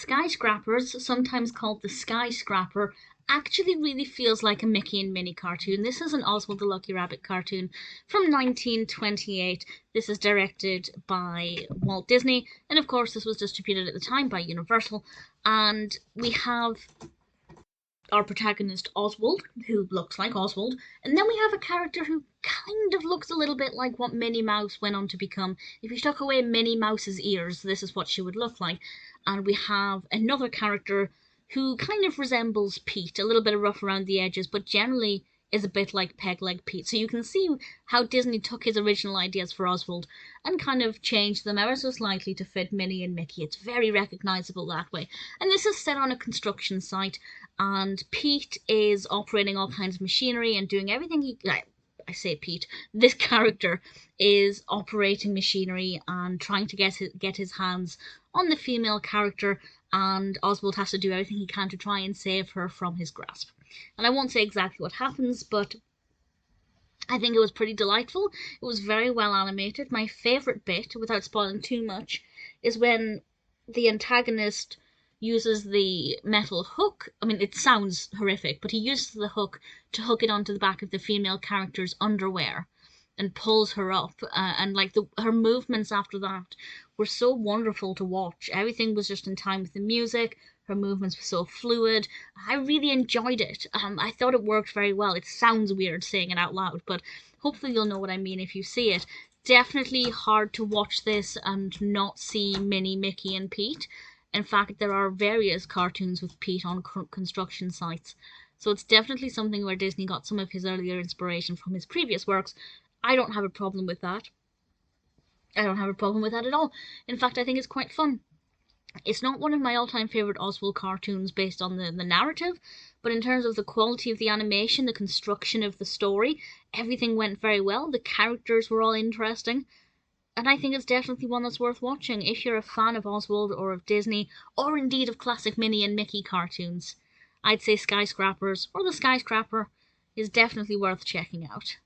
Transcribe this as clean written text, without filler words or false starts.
Skyscrapers, sometimes called the Skyscraper, actually really feels like a Mickey and Minnie cartoon. This is an Oswald the Lucky Rabbit cartoon from 1928. This is directed by Walt Disney, and of course this was distributed at the time by Universal. And we have our protagonist Oswald, who looks like Oswald, and then we have a character who kind of looks a little bit like what Minnie Mouse went on to become. If you took away Minnie Mouse's ears, this is what she would look like. And we have another character who kind of resembles Pete, a little bit rough around the edges, but generally is a bit like Peg-Leg Pete. So you can see how Disney took his original ideas for Oswald and kind of changed them ever so slightly to fit Minnie and Mickey. It's very recognizable that way. And this is set on a construction site, and Pete is operating all kinds of machinery and doing everything he... I say Pete, this character is operating machinery and trying to get his hands on the female character, and Oswald has to do everything he can to try and save her from his grasp. And I won't say exactly what happens, but I think it was pretty delightful. It was very well animated. My favourite bit, without spoiling too much, is when the antagonist uses the metal hook. I mean, it sounds horrific, but he uses the hook to hook it onto the back of the female character's underwear and pulls her up. And like her movements after that were so wonderful to watch. Everything was just in time with the music. Her movements were so fluid. I really enjoyed it. I thought it worked very well. It sounds weird saying it out loud, but hopefully you'll know what I mean if you see it. Definitely hard to watch this and not see Minnie, Mickey, and Pete. In fact, there are various cartoons with Pete on construction sites. So it's definitely something where Disney got some of his earlier inspiration from his previous works. I don't have a problem with that. I don't have a problem with that at all. In fact, I think it's quite fun. It's not one of my all-time favourite Oswald cartoons based on the narrative, but in terms of the quality of the animation, the construction of the story, everything went very well. The characters were all interesting. And I think it's definitely one that's worth watching if you're a fan of Oswald or of Disney, or indeed of classic Minnie and Mickey cartoons. I'd say Skyscrapers, or The Skyscraper, is definitely worth checking out.